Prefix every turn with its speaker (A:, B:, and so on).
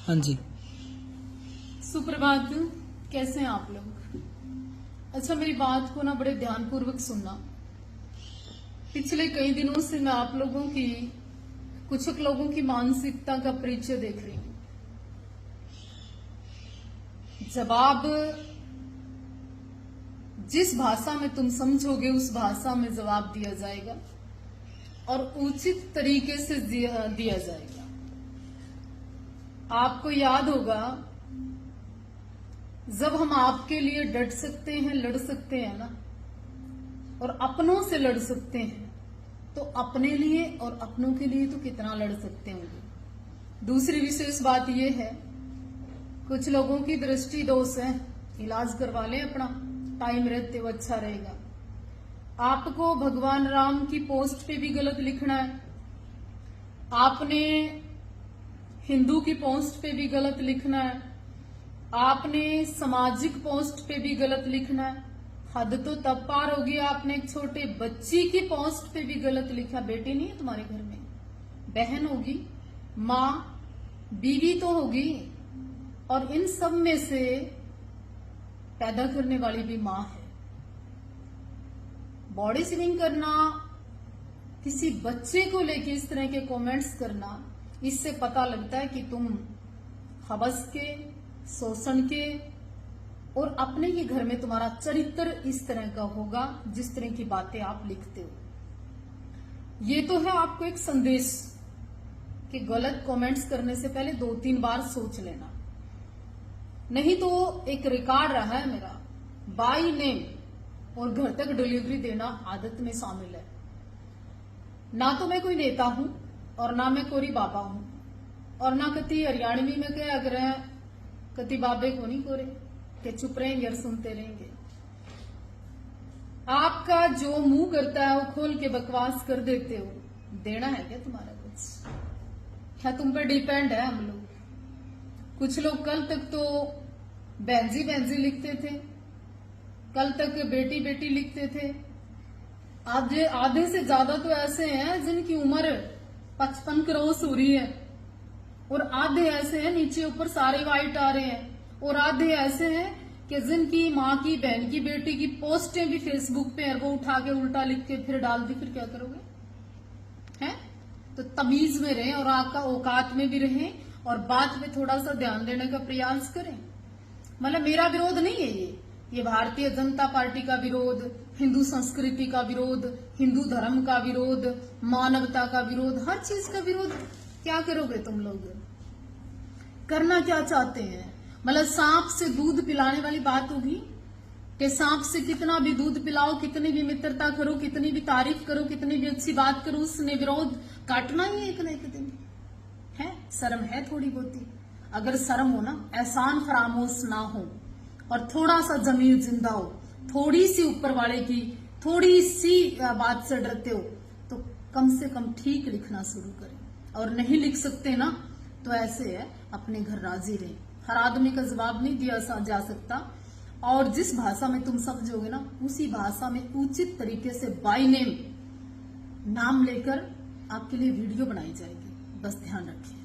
A: हाँ जी।
B: सुप्रभात। कैसे हैं आप लोग? अच्छा, मेरी बात को ना बड़े ध्यानपूर्वक सुनना। पिछले कई दिनों से मैं आप लोगों की, कुछ लोगों की मानसिकता का परिचय देख रही हूं। जवाब जिस भाषा में तुम समझोगे उस भाषा में जवाब दिया जाएगा और उचित तरीके से दिया जाएगा। आपको याद होगा, जब हम आपके लिए डट सकते हैं, लड़ सकते हैं ना, और अपनों से लड़ सकते हैं, तो अपने लिए और अपनों के लिए तो कितना लड़ सकते होंगे। दूसरी विशेष बात यह है, कुछ लोगों की दृष्टि दोष है, इलाज करवा लें अपना, टाइम रहते हुए अच्छा रहेगा। आपको भगवान राम की पोस्ट पे भी गलत लिखना है, आपने हिंदू की पोस्ट पे भी गलत लिखना है, आपने सामाजिक पोस्ट पे भी गलत लिखना है। हद तो तब पार होगी, आपने एक छोटे बच्ची की पोस्ट पे भी गलत लिखा। बेटी नहीं है तुम्हारे घर में, बहन होगी, माँ, बीवी तो होगी, और इन सब में से पैदा करने वाली भी माँ है। बॉडी शेमिंग करना, किसी बच्चे को लेके इस तरह के कमेंट्स करना, इससे पता लगता है कि तुम हवस के, शोषण के, और अपने ही घर में तुम्हारा चरित्र इस तरह का होगा जिस तरह की बातें आप लिखते हो। ये तो है आपको एक संदेश कि गलत कमेंट्स करने से पहले 2-3 बार सोच लेना। नहीं तो एक रिकॉर्ड रहा है मेरा, बाय नेम और घर तक डिलीवरी देना आदत में शामिल है। ना तो मैं कोई नेता हूं और ना मैं कोरी बाबा हूं, और ना कति हरियाणवी में क्या अगर कति बाबे को नहीं कोरे कि चुप रहेंगे और सुनते रहेंगे। आपका जो मुंह करता है वो खोल के बकवास कर देते हो। देना है क्या तुम्हारा कुछ? क्या तुम पे डिपेंड है हम लोग? कुछ लोग कल तक तो बहनजी बहनजी लिखते थे, कल तक बेटी बेटी लिखते थे। आज आधे से ज्यादा तो ऐसे हैं जिनकी उम्र 55 क्रॉस हो रही है, और आधे ऐसे हैं नीचे ऊपर सारे वाइट आ रहे हैं, और आधे ऐसे हैं कि जिनकी माँ की, बहन की, बेटी की पोस्टें भी फेसबुक पे है, वो उठा के उल्टा लिख के फिर डाल दी। फिर क्या करोगे? हैं? तो तमीज में रहें और आपका औकात में भी रहें, और बात में थोड़ा सा ध्यान देने का प्रयास करें। मतलब मेरा विरोध नहीं है ये भारतीय जनता पार्टी का विरोध, हिंदू संस्कृति का विरोध, हिंदू धर्म का विरोध, मानवता का विरोध, हर चीज का विरोध। क्या करोगे तुम लोग? करना क्या चाहते हैं? मतलब सांप से दूध पिलाने वाली बात होगी कि सांप से कितना भी दूध पिलाओ, कितनी भी मित्रता करो, कितनी भी तारीफ करो, कितनी भी अच्छी बात करो, उसने विरोध काटना ही है एक न एक दिन। है शर्म है थोड़ी बहुती? अगर शर्म हो ना, एहसान फरामोश ना हो, और थोड़ा सा जमीर जिंदा हो, थोड़ी सी ऊपर वाले की थोड़ी सी बात से डरते हो, तो कम से कम ठीक लिखना शुरू करें। और नहीं लिख सकते ना, तो ऐसे है, अपने घर राजी रहे। हर आदमी का जवाब नहीं दिया जा सकता, और जिस भाषा में तुम समझोगे ना, उसी भाषा में उचित तरीके से बाय नेम नाम लेकर आपके लिए वीडियो बनाई जाएगी। बस ध्यान रखिए।